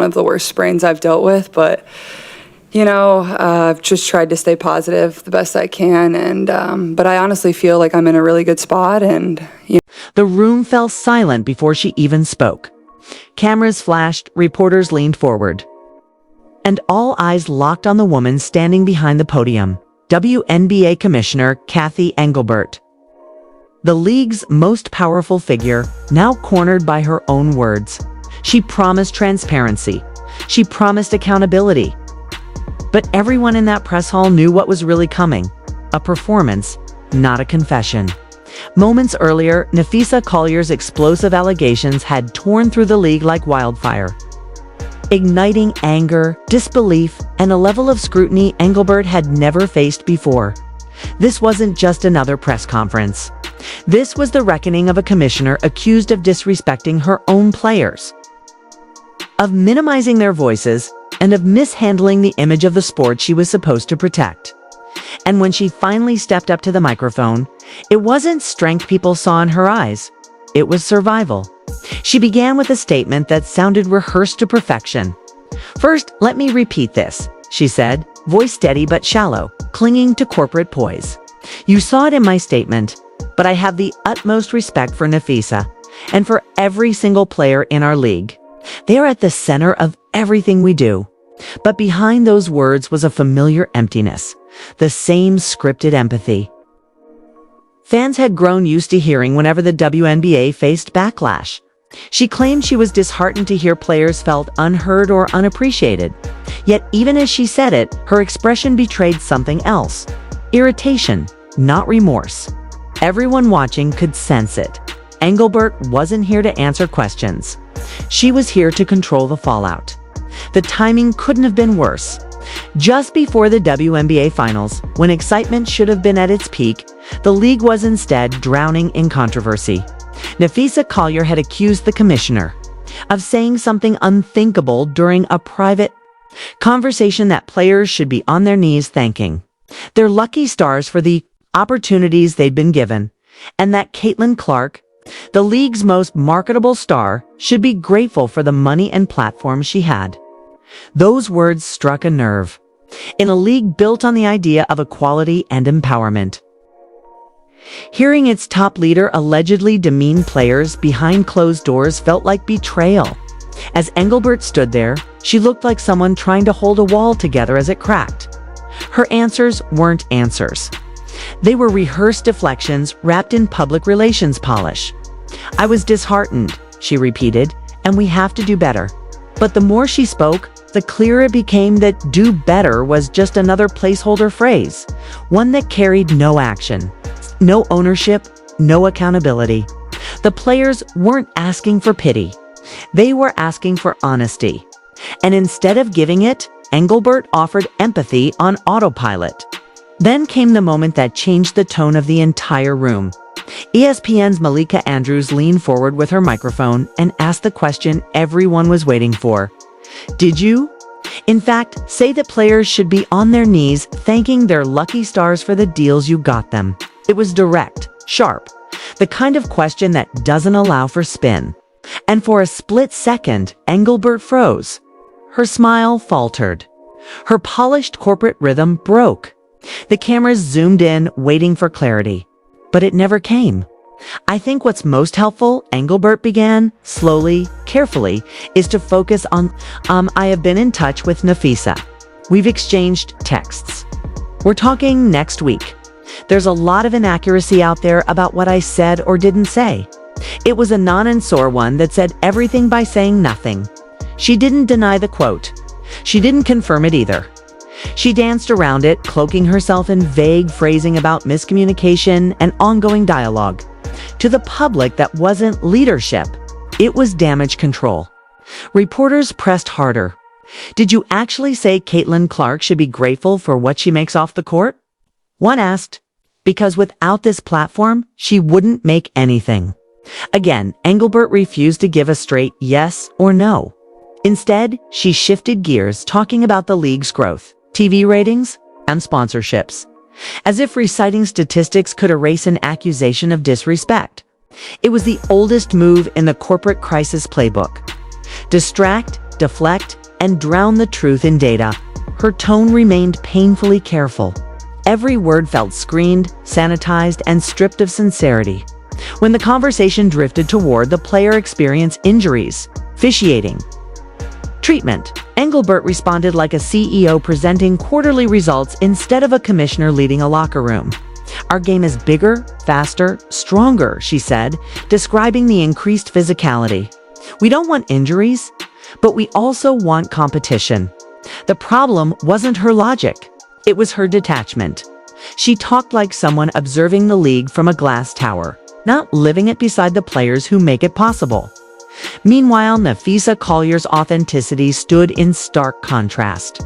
one of the worst sprains I've dealt with, but I've just tried to stay positive the best I can, and but I honestly feel like I'm in a really good spot, and The room fell silent before she even spoke. Cameras flashed, reporters leaned forward, and all eyes locked on the woman standing behind the podium, WNBA Commissioner Cathy Engelbert. The league's most powerful figure, now cornered by her own words. She promised transparency. She promised accountability. But everyone in that press hall knew what was really coming. A performance, not a confession. Moments earlier, Napheesa Collier's explosive allegations had torn through the league like wildfire, igniting anger, disbelief, and a level of scrutiny Engelbert had never faced before. This wasn't just another press conference. This was the reckoning of a commissioner accused of disrespecting her own players, of minimizing their voices, and of mishandling the image of the sport she was supposed to protect. And when she finally stepped up to the microphone, it wasn't strength people saw in her eyes. It was survival. She began with a statement that sounded rehearsed to perfection. "First, let me repeat this," she said, voice steady but shallow, clinging to corporate poise. "You saw it in my statement, but I have the utmost respect for Napheesa and for every single player in our league. They are at the center of everything we do." But behind those words was a familiar emptiness, the same scripted empathy fans had grown used to hearing whenever the WNBA faced backlash. She claimed she was disheartened to hear players felt unheard or unappreciated. Yet even as she said it, her expression betrayed something else: irritation, not remorse. Everyone watching could sense it. Engelbert wasn't here to answer questions. She was here to control the fallout. The timing couldn't have been worse. Just before the WNBA Finals, when excitement should have been at its peak, the league was instead drowning in controversy. Napheesa Collier had accused the commissioner of saying something unthinkable during a private conversation that players should be on their knees thanking their lucky stars for the opportunities they'd been given, and that Caitlin Clark, the league's most marketable star, should be grateful for the money and platform she had. Those words struck a nerve in a league built on the idea of equality and empowerment. Hearing its top leader allegedly demean players behind closed doors felt like betrayal. As Engelbert stood there, she looked like someone trying to hold a wall together as it cracked. Her answers weren't answers. They were rehearsed deflections wrapped in public relations polish. "I was disheartened," she repeated, "and we have to do better." But the more she spoke, the clearer it became that "do better" was just another placeholder phrase, one that carried no action, no ownership, no accountability. The players weren't asking for pity. They were asking for honesty. And instead of giving it, Engelbert offered empathy on autopilot. Then came the moment that changed the tone of the entire room. ESPN's Malika Andrews leaned forward with her microphone and asked the question everyone was waiting for. "Did you, in fact, say that players should be on their knees thanking their lucky stars for the deals you got them?" It was direct, sharp, the kind of question that doesn't allow for spin. And for a split second, Engelbert froze. Her smile faltered. Her polished corporate rhythm broke. The cameras zoomed in, waiting for clarity. But it never came. "I think what's most helpful," Engelbert began, slowly, carefully, "is to focus on, I have been in touch with Napheesa. We've exchanged texts. We're talking next week. There's a lot of inaccuracy out there about what I said or didn't say." It was a non-answer one that said everything by saying nothing. She didn't deny the quote. She didn't confirm it either. She danced around it, cloaking herself in vague phrasing about miscommunication and ongoing dialogue. To the public, that wasn't leadership. It was damage control. Reporters pressed harder. "Did you actually say Caitlin Clark should be grateful for what she makes off the court?" One asked. "Because without this platform, she wouldn't make anything." Again, Engelbert refused to give a straight yes or no. Instead, she shifted gears, talking about the league's growth, TV ratings, and sponsorships, as if reciting statistics could erase an accusation of disrespect. It was the oldest move in the corporate crisis playbook. Distract, deflect, and drown the truth in data. Her tone remained painfully careful. Every word felt screened, sanitized, and stripped of sincerity. When the conversation drifted toward the player experience injuries, officiating, treatment, Engelbert responded like a CEO presenting quarterly results instead of a commissioner leading a locker room. "Our game is bigger, faster, stronger," she said, describing the increased physicality. "We don't want injuries, but we also want competition." The problem wasn't her logic. It was her detachment. She talked like someone observing the league from a glass tower, not living it beside the players who make it possible. Meanwhile, Napheesa Collier's authenticity stood in stark contrast.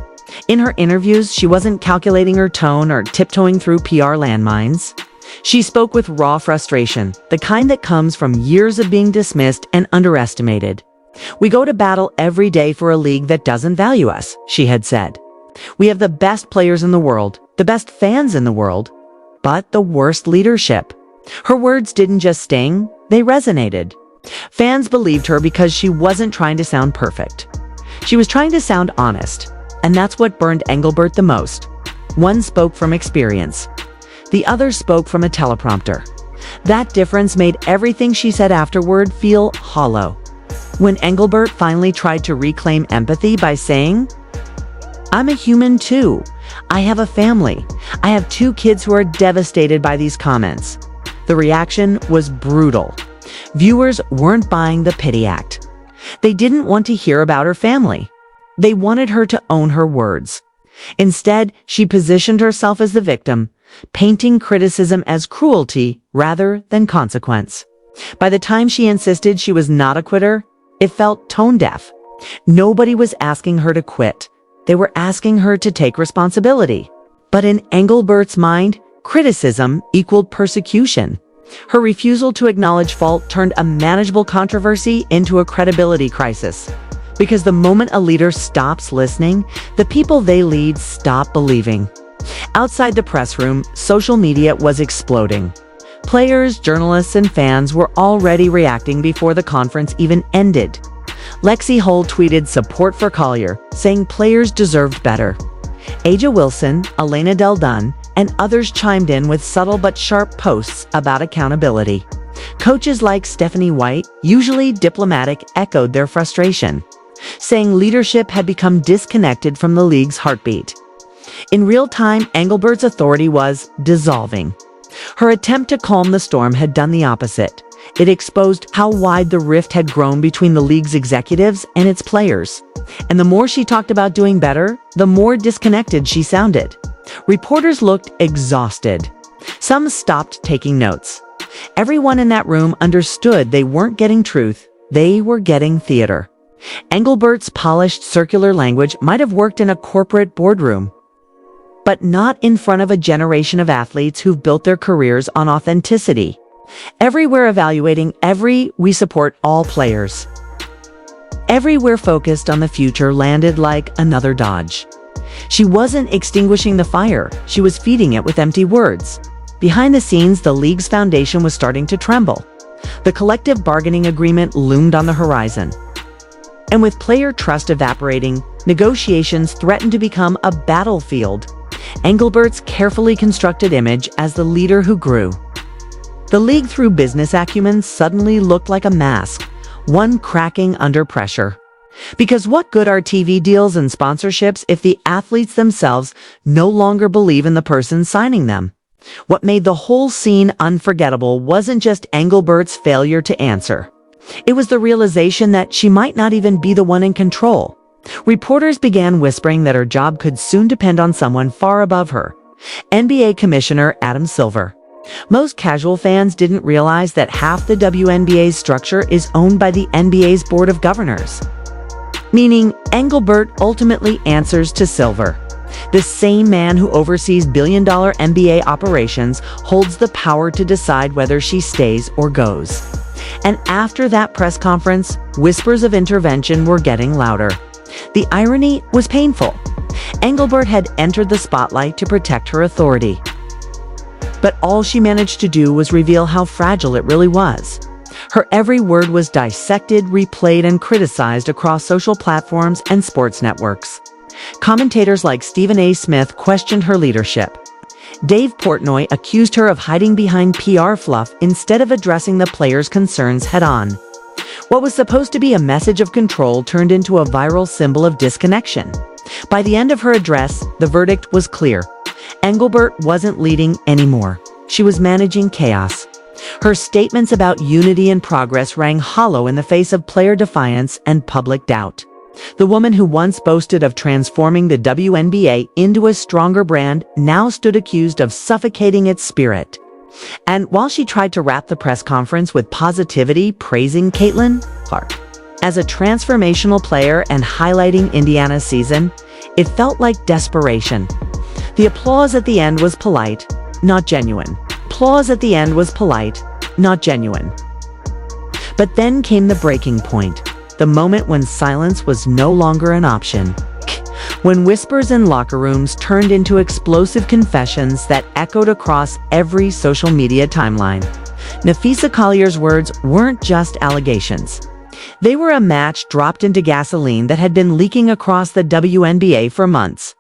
In her interviews, she wasn't calculating her tone or tiptoeing through PR landmines. She spoke with raw frustration, the kind that comes from years of being dismissed and underestimated. "We go to battle every day for a league that doesn't value us," she had said. "We have the best players in the world, the best fans in the world, but the worst leadership." Her words didn't just sting, they resonated. Fans believed her because she wasn't trying to sound perfect. She was trying to sound honest, and that's what burned Engelbert the most. One spoke from experience. The other spoke from a teleprompter. That difference made everything she said afterward feel hollow. When Engelbert finally tried to reclaim empathy by saying, "I'm a human too. I have a family. I have 2 kids who are devastated by these comments," the reaction was brutal. Viewers weren't buying the pity act. They didn't want to hear about her family. They wanted her to own her words. Instead, she positioned herself as the victim, painting criticism as cruelty rather than consequence. By the time she insisted she was not a quitter, it felt tone-deaf. Nobody was asking her to quit. They were asking her to take responsibility. But in Engelbert's mind, criticism equaled persecution. Her refusal to acknowledge fault turned a manageable controversy into a credibility crisis. Because the moment a leader stops listening, the people they lead stop believing. Outside the press room, social media was exploding. Players, journalists, and fans were already reacting before the conference even ended. Lexi Hull tweeted support for Collier, saying players deserved better. Aja Wilson, Elena Del Dunn, and others chimed in with subtle but sharp posts about accountability. Coaches like Stephanie White, usually diplomatic, echoed their frustration, saying leadership had become disconnected from the league's heartbeat. In real time, Engelbert's authority was dissolving. Her attempt to calm the storm had done the opposite. It exposed how wide the rift had grown between the league's executives and its players. And the more she talked about doing better, the more disconnected she sounded. Reporters looked exhausted. Some stopped taking notes. Everyone in that room understood they weren't getting truth, they were getting theater. Engelbert's polished circular language might have worked in a corporate boardroom, but not in front of a generation of athletes who've built their careers on authenticity. Everywhere evaluating we support all players. Everywhere focused on the future landed like another dodge. She wasn't extinguishing the fire, she was feeding it with empty words. Behind the scenes, the league's foundation was starting to tremble. The collective bargaining agreement loomed on the horizon. And with player trust evaporating, negotiations threatened to become a battlefield. Engelbert's carefully constructed image as the leader who grew. The league, through business acumen, suddenly looked like a mask, one cracking under pressure. Because what good are TV deals and sponsorships if the athletes themselves no longer believe in the person signing them? What made the whole scene unforgettable wasn't just Engelbert's failure to answer. It was the realization that she might not even be the one in control. Reporters began whispering that her job could soon depend on someone far above her, NBA Commissioner Adam Silver. Most casual fans didn't realize that half the WNBA's structure is owned by the NBA's Board of Governors. Meaning, Engelbert ultimately answers to Silver. The same man who oversees billion-dollar NBA operations holds the power to decide whether she stays or goes. And after that press conference, whispers of intervention were getting louder. The irony was painful. Engelbert had entered the spotlight to protect her authority. But all she managed to do was reveal how fragile it really was. Her every word was dissected, replayed, and criticized across social platforms and sports networks. Commentators like Stephen A. Smith questioned her leadership. Dave Portnoy accused her of hiding behind PR fluff instead of addressing the players' concerns head-on. What was supposed to be a message of control turned into a viral symbol of disconnection. By the end of her address, the verdict was clear. Engelbert wasn't leading anymore. She was managing chaos. Her statements about unity and progress rang hollow in the face of player defiance and public doubt. The woman who once boasted of transforming the WNBA into a stronger brand now stood accused of suffocating its spirit. And while she tried to wrap the press conference with positivity, praising Caitlin Clark as a transformational player and highlighting Indiana's season, it felt like desperation. The applause at the end was polite, not genuine. Applause at the end was polite, not genuine. But then came the breaking point, the moment when silence was no longer an option. When whispers in locker rooms turned into explosive confessions that echoed across every social media timeline. Napheesa Collier's words weren't just allegations. They were a match dropped into gasoline that had been leaking across the WNBA for months.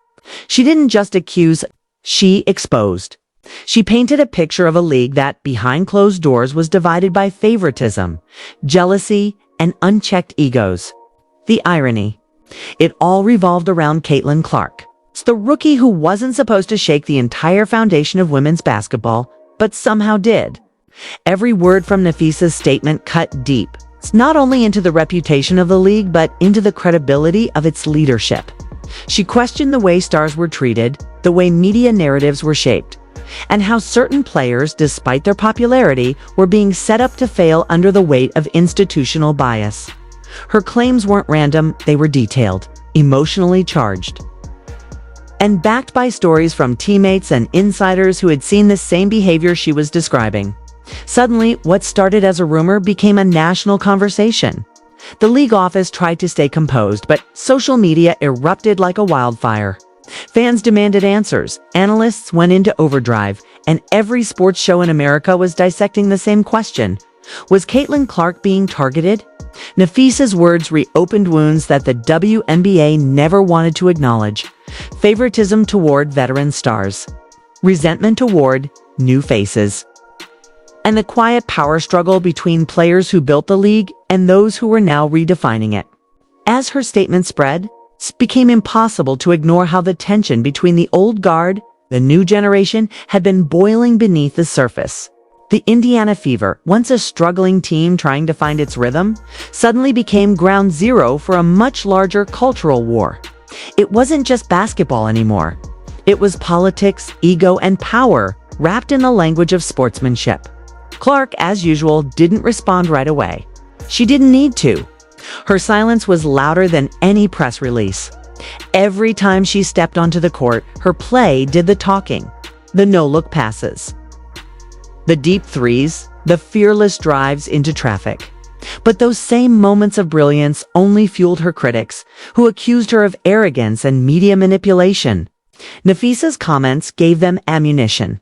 She didn't just accuse, she exposed. She painted a picture of a league that, behind closed doors, was divided by favoritism, jealousy, and unchecked egos. The irony. It all revolved around Caitlin Clark. It's the rookie who wasn't supposed to shake the entire foundation of women's basketball, but somehow did. Every word from Napheesa's statement cut deep. It's not only into the reputation of the league, but into the credibility of its leadership. She questioned the way stars were treated, the way media narratives were shaped, and how certain players, despite their popularity, were being set up to fail under the weight of institutional bias. Her claims weren't random, they were detailed, emotionally charged, and backed by stories from teammates and insiders who had seen the same behavior she was describing. Suddenly, what started as a rumor became a national conversation. The league office tried to stay composed, but social media erupted like a wildfire. Fans demanded answers, analysts went into overdrive, and every sports show in America was dissecting the same question. Was Caitlin Clark being targeted? Napheesa's words reopened wounds that the WNBA never wanted to acknowledge. Favoritism toward veteran stars. Resentment toward new faces. And the quiet power struggle between players who built the league and those who were now redefining it. As her statement spread, it became impossible to ignore how the tension between the old guard, the new generation, had been boiling beneath the surface. The Indiana Fever, once a struggling team trying to find its rhythm, suddenly became ground zero for a much larger cultural war. It wasn't just basketball anymore. It was politics, ego, and power, wrapped in the language of sportsmanship. Clark, as usual, didn't respond right away. She didn't need to. Her silence was louder than any press release. Every time she stepped onto the court, her play did the talking. The no-look passes. The deep threes, the fearless drives into traffic. But those same moments of brilliance only fueled her critics, who accused her of arrogance and media manipulation. Napheesa's comments gave them ammunition.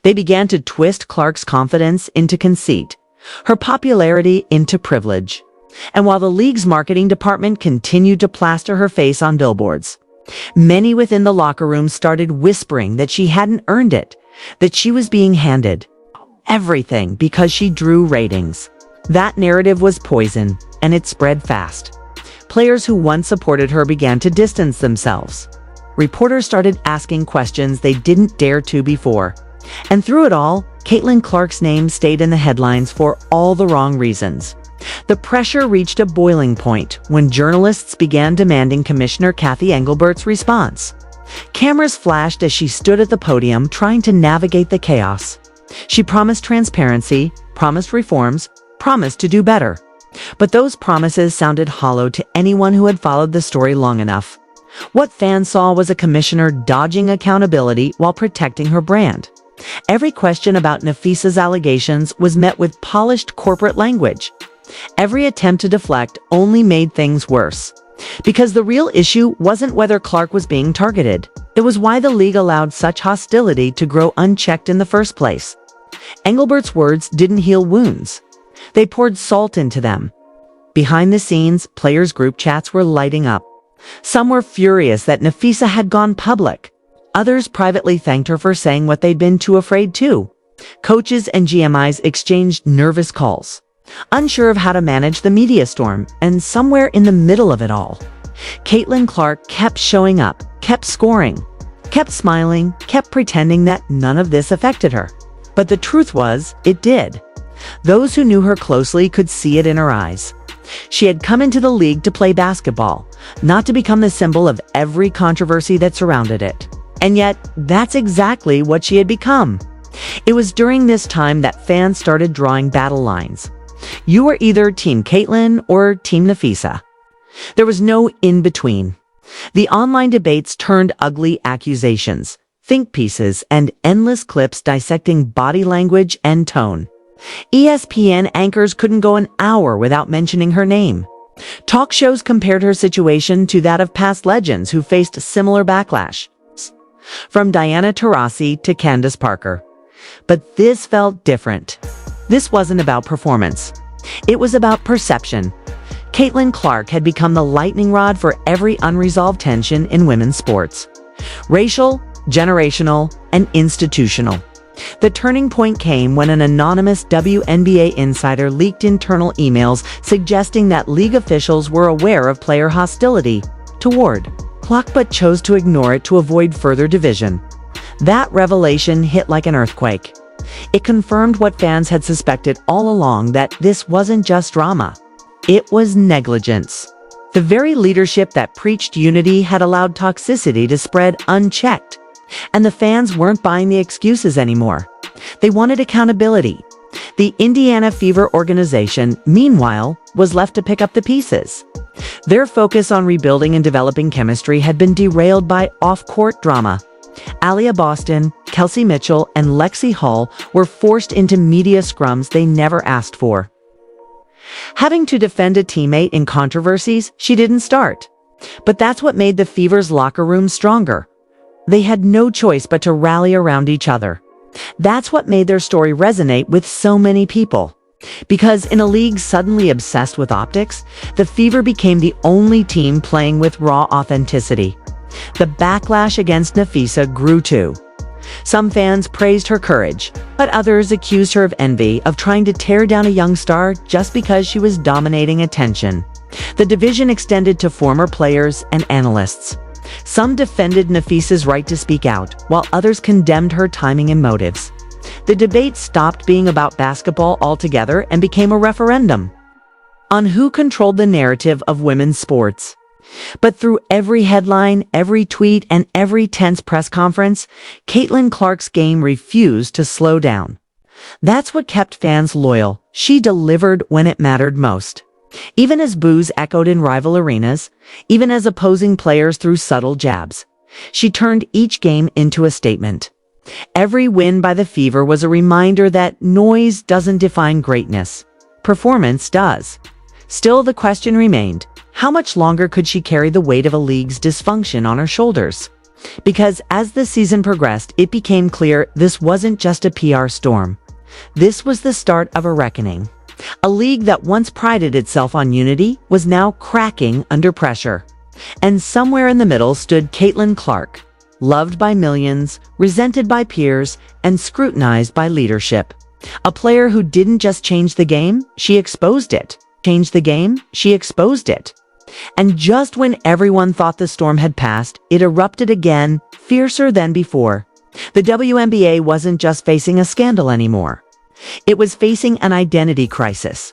They began to twist Clark's confidence into conceit, her popularity into privilege. And while the league's marketing department continued to plaster her face on billboards, many within the locker room started whispering that she hadn't earned it, that she was being handed everything because she drew ratings. That narrative was poison, and it spread fast. Players who once supported her began to distance themselves. Reporters started asking questions they didn't dare to before. And through it all, Caitlin Clark's name stayed in the headlines for all the wrong reasons. The pressure reached a boiling point when journalists began demanding Commissioner Cathy Engelbert's response. Cameras flashed as she stood at the podium trying to navigate the chaos. She promised transparency, promised reforms, promised to do better. But those promises sounded hollow to anyone who had followed the story long enough. What fans saw was a commissioner dodging accountability while protecting her brand. Every question about Napheesa's allegations was met with polished corporate language. Every attempt to deflect only made things worse. Because the real issue wasn't whether Clark was being targeted. It was why the league allowed such hostility to grow unchecked in the first place. Engelbert's words didn't heal wounds. They poured salt into them. Behind the scenes, players' group chats were lighting up. Some were furious that Nafisa had gone public. Others privately thanked her for saying what they'd been too afraid to. Coaches and GMIs exchanged nervous calls, unsure of how to manage the media storm, and somewhere in the middle of it all, Caitlin Clark kept showing up, kept scoring, kept smiling, kept pretending that none of this affected her. But the truth was, it did. Those who knew her closely could see it in her eyes. She had come into the league to play basketball, not to become the symbol of every controversy that surrounded it. And yet, that's exactly what she had become. It was during this time that fans started drawing battle lines. You were either Team Caitlin or Team Nafisa. There was no in-between. The online debates turned ugly accusations, think pieces, and endless clips dissecting body language and tone. ESPN anchors couldn't go an hour without mentioning her name. Talk shows compared her situation to that of past legends who faced similar backlash, from Diana Taurasi to Candace Parker. But this felt different. This wasn't about performance. It was about perception. Caitlin Clark had become the lightning rod for every unresolved tension in women's sports. Racial, generational, and institutional. The turning point came when an anonymous WNBA insider leaked internal emails suggesting that league officials were aware of player hostility toward Clark, but chose to ignore it to avoid further division. That revelation hit like an earthquake. It confirmed what fans had suspected all along, that this wasn't just drama. It was negligence. The very leadership that preached unity had allowed toxicity to spread unchecked. And the fans weren't buying the excuses anymore. They wanted accountability. The Indiana Fever organization, meanwhile, was left to pick up the pieces. Their focus on rebuilding and developing chemistry had been derailed by off-court drama. Alia Boston, Kelsey Mitchell, and Lexi Hall were forced into media scrums they never asked for. Having to defend a teammate in controversies she didn't start. But that's what made the Fever's locker room stronger. They had no choice but to rally around each other. That's what made their story resonate with so many people. Because in a league suddenly obsessed with optics, the Fever became the only team playing with raw authenticity. The backlash against Nafisa grew too. Some fans praised her courage, but others accused her of envy, of trying to tear down a young star just because she was dominating attention. The division extended to former players and analysts. Some defended Nafisa's right to speak out, while others condemned her timing and motives. The debate stopped being about basketball altogether and became a referendum on who controlled the narrative of women's sports. But through every headline, every tweet, and every tense press conference, Caitlin Clark's game refused to slow down. That's what kept fans loyal. She delivered when it mattered most. Even as boos echoed in rival arenas, even as opposing players threw subtle jabs, she turned each game into a statement. Every win by the Fever was a reminder that noise doesn't define greatness. Performance does. Still, the question remained, how much longer could she carry the weight of a league's dysfunction on her shoulders? Because as the season progressed, it became clear this wasn't just a PR storm. This was the start of a reckoning. A league that once prided itself on unity was now cracking under pressure. And somewhere in the middle stood Caitlin Clark, loved by millions, resented by peers, and scrutinized by leadership. A player who didn't just change the game, she exposed it. Changed the game, she exposed it. And just when everyone thought the storm had passed, it erupted again, fiercer than before. The WNBA wasn't just facing a scandal anymore. It was facing an identity crisis.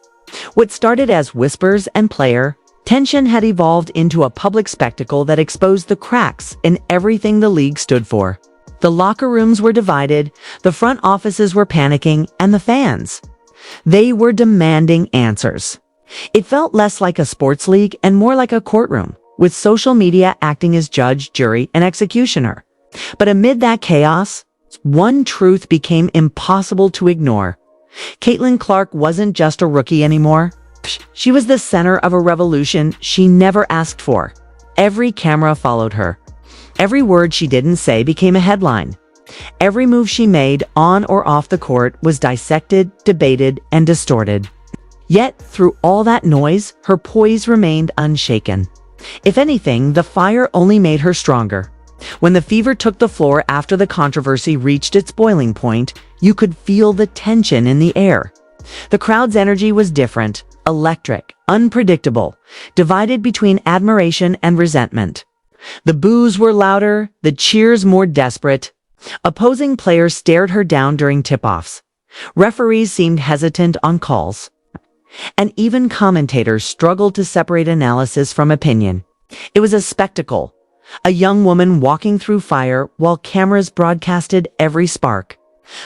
What started as whispers and player tension had evolved into a public spectacle that exposed the cracks in everything the league stood for. The locker rooms were divided, the front offices were panicking, and the fans, they were demanding answers. It felt less like a sports league and more like a courtroom, with social media acting as judge, jury, and executioner. But amid that chaos, one truth became impossible to ignore. Caitlin Clark wasn't just a rookie anymore. She was the center of a revolution she never asked for. Every camera followed her. Every word she didn't say became a headline. Every move she made on or off the court was dissected, debated, and distorted. Yet, through all that noise, her poise remained unshaken. If anything, the fire only made her stronger. When the fever took the floor after the controversy reached its boiling point, you could feel the tension in the air. The crowd's energy was different, electric, unpredictable, divided between admiration and resentment. The boos were louder, the cheers more desperate. Opposing players stared her down during tip-offs. Referees seemed hesitant on calls. And even commentators struggled to separate analysis from opinion. It was a spectacle. A young woman walking through fire while cameras broadcasted every spark.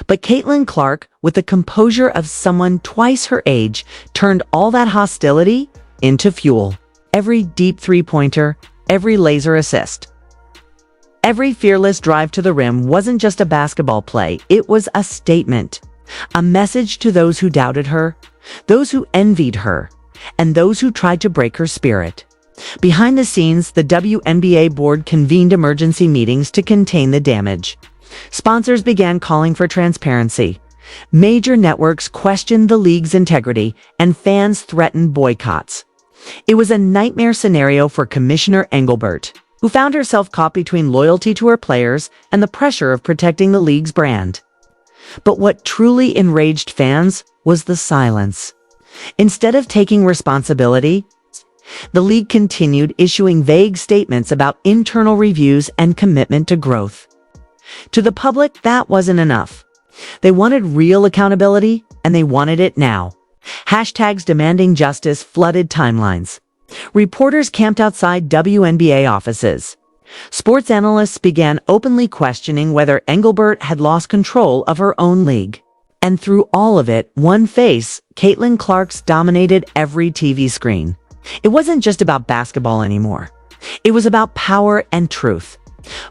But Caitlin Clark, with the composure of someone twice her age, turned all that hostility into fuel. Every deep three-pointer, every laser assist. Every fearless drive to the rim wasn't just a basketball play, it was a statement. A message to those who doubted her, those who envied her, and those who tried to break her spirit. Behind the scenes, the WNBA board convened emergency meetings to contain the damage. Sponsors began calling for transparency. Major networks questioned the league's integrity, and fans threatened boycotts. It was a nightmare scenario for Commissioner Engelbert, who found herself caught between loyalty to her players and the pressure of protecting the league's brand. But what truly enraged fans was the silence. Instead of taking responsibility, the league continued issuing vague statements about internal reviews and commitment to growth. To the public, that wasn't enough. They wanted real accountability, and they wanted it now. Hashtags demanding justice flooded timelines. Reporters camped outside WNBA offices. Sports analysts began openly questioning whether Engelbert had lost control of her own league. And through all of it, one face, Caitlin Clark's, dominated every TV screen. It wasn't just about basketball anymore. It was about power and truth.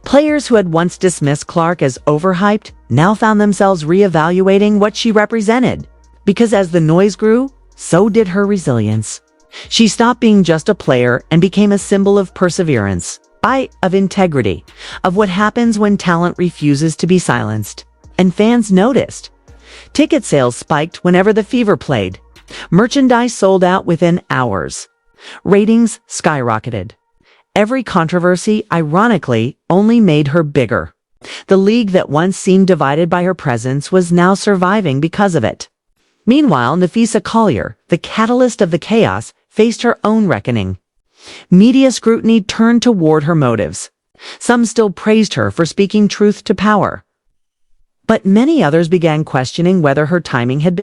Players who had once dismissed Clark as overhyped now found themselves reevaluating what she represented. Because as the noise grew, so did her resilience. She stopped being just a player and became a symbol of perseverance, of integrity, of what happens when talent refuses to be silenced. And fans noticed. Ticket sales spiked whenever the Fever played. Merchandise sold out within hours. Ratings skyrocketed. Every controversy, ironically, only made her bigger. The league that once seemed divided by her presence was now surviving because of it. Meanwhile, Napheesa Collier, the catalyst of the chaos, faced her own reckoning. Media scrutiny turned toward her motives. Some still praised her for speaking truth to power. But many others began questioning whether her timing had been